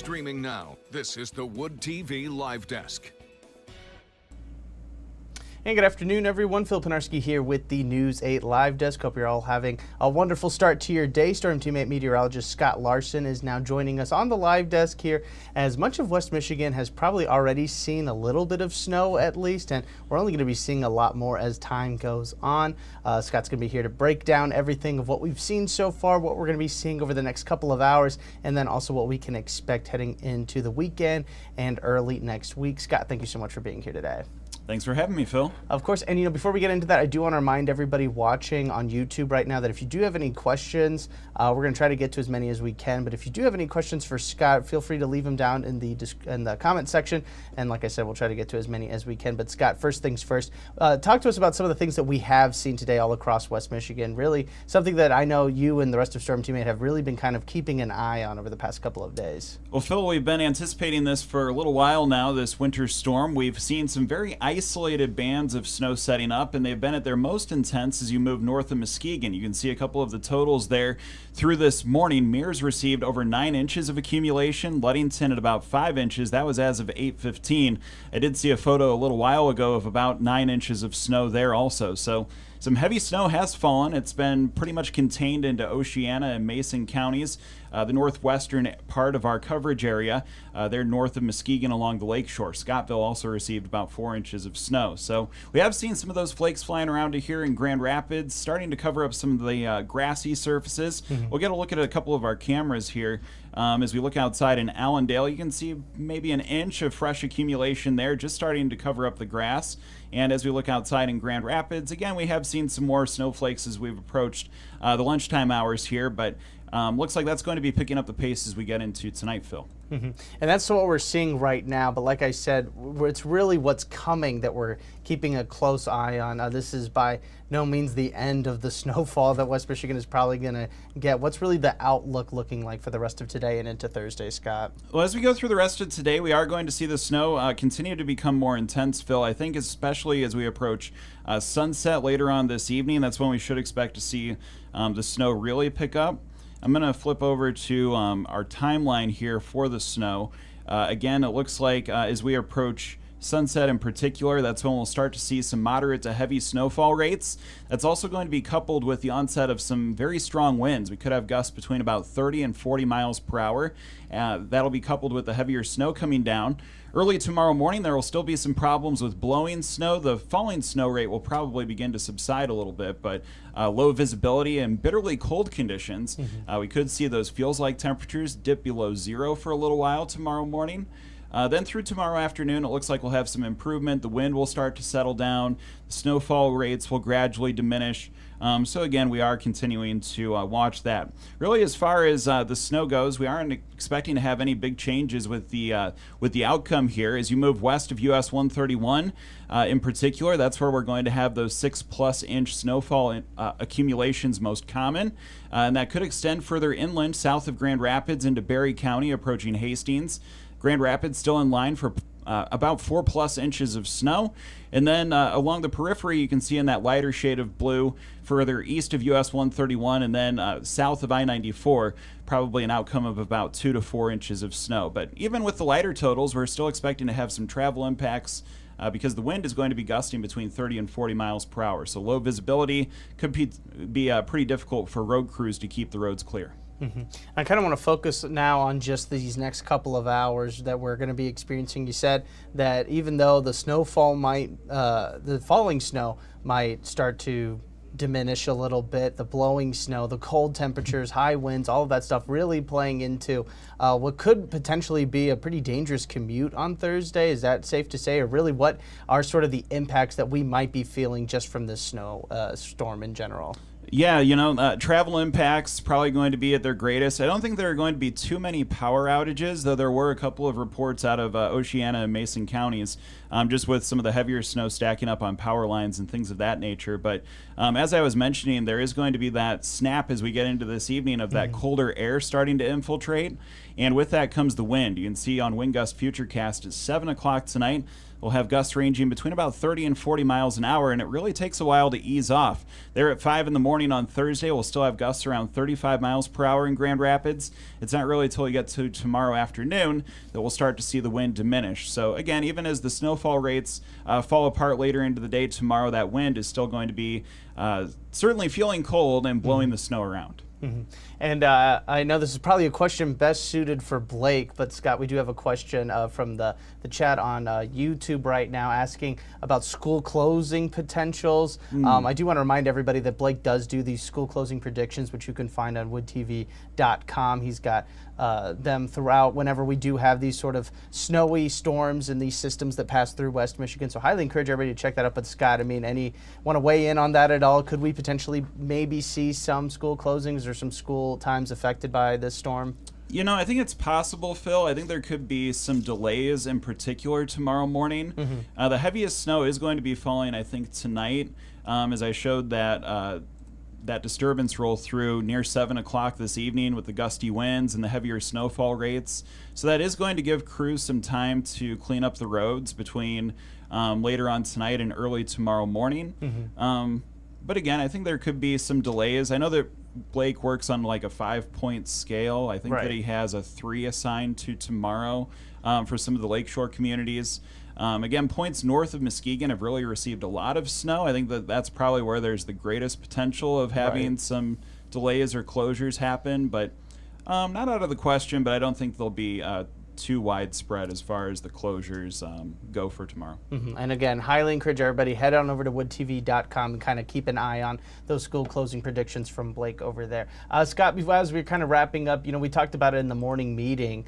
Streaming now, this is the Wood TV Live Desk. And good afternoon, everyone. Phil Penarski here with the News 8 Live Desk. Hope you're all having a wonderful start to your day. Storm teammate meteorologist Scott Larson is now joining us on the Live Desk here, as much of West Michigan has probably already seen a little bit of snow at least, and we're only going to be seeing a lot more as time goes on. Scott's going to be here to break down everything of what we've seen so far, what we're going to be seeing over the next couple of hours, and then also what we can expect heading into the weekend and early next week. Scott, thank you so much for being here today. Thanks for having me, Phil. Of course, and before we get into that, I do want to remind everybody watching on YouTube right now that if you do have any questions, we're going to try to get to as many as we can. But if you do have any questions for Scott, feel free to leave them down in the comment section. And like I said, we'll try to get to as many as we can. But Scott, first things first, talk to us about some of the things that we have seen today all across West Michigan. Really something that I know you and the rest of Storm Teammate have really been kind of keeping an eye on over the past couple of days. Well, Phil, we've been anticipating this for a little while now, this winter storm. We've seen some very isolated bands of snow setting up, and they've been at their most intense as you move north of Muskegon. You can see a couple of the totals there through this morning. Mears received over 9 inches of accumulation, Ludington at about 5 inches. That was as of 8:15. I did see a photo a little while ago of about 9 inches of snow there also. So some heavy snow has fallen. It's been pretty much contained into Oceana and Mason counties, the northwestern part of our coverage area. They're north of Muskegon along the lakeshore. Scottville also received about 4 inches of snow. So we have seen some of those flakes flying around to here in Grand Rapids, starting to cover up some of the grassy surfaces. We'll get a look at a couple of our cameras here. As we look outside in Allendale, you can see maybe an inch of fresh accumulation there, just starting to cover up the grass. And as we look outside in Grand Rapids, again, we have seen some more snowflakes as we've approached the lunchtime hours here, but looks like that's going to be picking up the pace as we get into tonight, Phil. And that's what we're seeing right now. But like I said, it's really what's coming that we're keeping a close eye on. This is by no means the end of the snowfall that West Michigan is probably going to get. What's really the outlook looking like for the rest of today and into Thursday, Scott? Well, as we go through the rest of today, we are going to see the snow continue to become more intense, Phil. I think especially as we approach sunset later on this evening, that's when we should expect to see the snow really pick up. I'm going to flip over to our timeline here for the snow. Again, it looks like as we approach sunset in particular, that's when we'll start to see some moderate to heavy snowfall rates. That's also going to be coupled with the onset of some very strong winds. We could have gusts between about 30 and 40 miles per hour. That'll be coupled with the heavier snow coming down. Early tomorrow morning, there will still be some problems with blowing snow. The falling snow rate will probably begin to subside a little bit, but low visibility and bitterly cold conditions. We could see those feels-like temperatures dip below zero for a little while tomorrow morning. Then through tomorrow afternoon, it looks like we'll have some improvement. The wind will start to settle down. The snowfall rates will gradually diminish. So again, we are continuing to watch that. Really, as far as the snow goes, we aren't expecting to have any big changes with the outcome here. As you move west of US 131, in particular, that's where we're going to have those 6+ inch snowfall accumulations most common. And that could extend further inland south of Grand Rapids into Berry County, approaching Hastings. Grand Rapids still in line for about 4+ inches of snow. And then along the periphery, you can see in that lighter shade of blue, further east of US 131 and then south of I-94, probably an outcome of about 2 to 4 inches of snow. But even with the lighter totals, we're still expecting to have some travel impacts because the wind is going to be gusting between 30 and 40 miles per hour. So low visibility could be pretty difficult for road crews to keep the roads clear. I kind of want to focus now on just these next couple of hours that we're going to be experiencing. You said that even though the snowfall the falling snow might start to diminish a little bit, the blowing snow, the cold temperatures, high winds, all of that stuff really playing into what could potentially be a pretty dangerous commute on Thursday. Is that safe to say? Or really what are sort of the impacts that we might be feeling just from this snow storm in general? Yeah, travel impacts probably going to be at their greatest. I don't think there are going to be too many power outages, though there were a couple of reports out of Oceana and Mason counties, just with some of the heavier snow stacking up on power lines and things of that nature. But as I was mentioning, there is going to be that snap as we get into this evening of that colder air starting to infiltrate. And with that comes the wind. You can see on Wind Gust Futurecast at 7 o'clock tonight, We'll have gusts ranging between about 30 and 40 miles an hour, and it really takes a while to ease off. There at 5 in the morning on Thursday, we'll still have gusts around 35 miles per hour in Grand Rapids. It's not really until we get to tomorrow afternoon that we'll start to see the wind diminish. So again, even as the snowfall rates fall apart later into the day tomorrow, that wind is still going to be certainly feeling cold and blowing the snow around. Mm-hmm. And I know this is probably a question best suited for Blake, but Scott, we do have a question from the chat on YouTube right now asking about school closing potentials. I do want to remind everybody that Blake does do these school closing predictions, which you can find on woodtv.com. He's got them throughout whenever we do have these sort of snowy storms and these systems that pass through West Michigan. So highly encourage everybody to check that out. But Scott, I mean, want to weigh in on that at all? Could we potentially maybe see some school closings or some school times affected by this storm? You know, I think it's possible, Phil. I think there could be some delays in particular tomorrow morning. The heaviest snow is going to be falling, I think, tonight, as I showed that disturbance roll through near 7 o'clock this evening with the gusty winds and the heavier snowfall rates. So that is going to give crews some time to clean up the roads between later on tonight and early tomorrow morning. But again, I think there could be some delays. I know that Blake works on like a 5-point scale. I think that he has a 3 assigned to tomorrow for some of the lakeshore communities. Again, points north of Muskegon have really received a lot of snow. I think that that's probably where there's the greatest potential of having some delays or closures happen, but not out of the question, but I don't think they'll be too widespread as far as the closures go for tomorrow. And again, highly encourage everybody, head on over to woodtv.com and kind of keep an eye on those school closing predictions from Blake over there. Scott, as we're kind of wrapping up, we talked about it in the morning meeting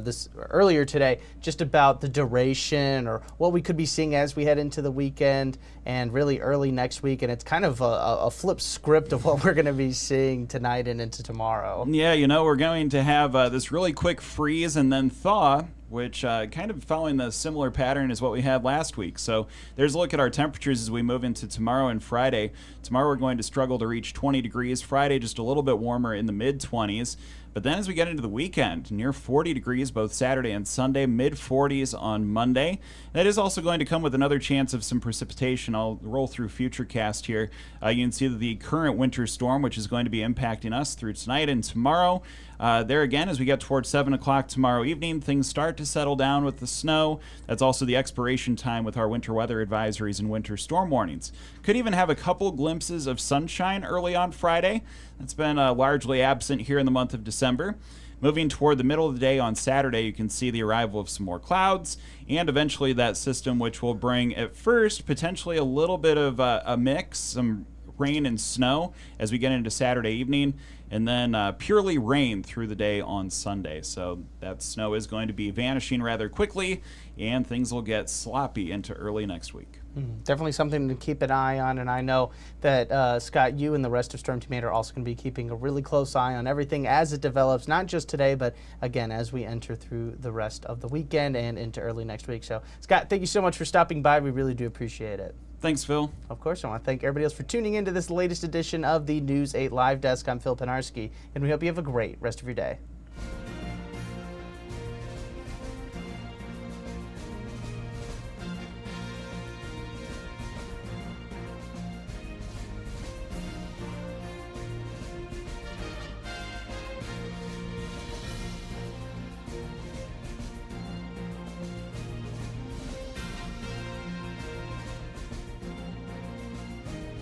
this earlier today, just about the duration or what we could be seeing as we head into the weekend and really early next week. And it's kind of a flip script of what we're going to be seeing tonight and into tomorrow. Yeah, we're going to have this really quick freeze and then thaw, which kind of following the similar pattern as what we had last week. So there's a look at our temperatures as we move into tomorrow and Friday. Tomorrow we're going to struggle to reach 20 degrees. Friday just a little bit warmer in the mid-20s. But then as we get into the weekend, near 40 degrees both Saturday and Sunday, mid-40s on Monday. That is also going to come with another chance of some precipitation. I'll roll through Futurecast here. You can see that the current winter storm, which is going to be impacting us through tonight and tomorrow. There again, as we get towards 7 o'clock tomorrow evening, things start to settle down with the snow. That's also the expiration time with our winter weather advisories and winter storm warnings. Could even have a couple glimpses of sunshine early on Friday. That's been largely absent here in the month of December. Moving toward the middle of the day on Saturday, you can see the arrival of some more clouds and eventually that system which will bring at first potentially a little bit of a mix, some rain and snow as we get into Saturday evening, and then purely rain through the day on Sunday. So that snow is going to be vanishing rather quickly, and things will get sloppy into early next week. Definitely something to keep an eye on, and I know that, Scott, you and the rest of Storm Team 8 are also going to be keeping a really close eye on everything as it develops, not just today, but again, as we enter through the rest of the weekend and into early next week. So, Scott, thank you so much for stopping by. We really do appreciate it. Thanks, Phil. Of course, I want to thank everybody else for tuning into this latest edition of the News 8 Live Desk. I'm Phil Penarski, and we hope you have a great rest of your day.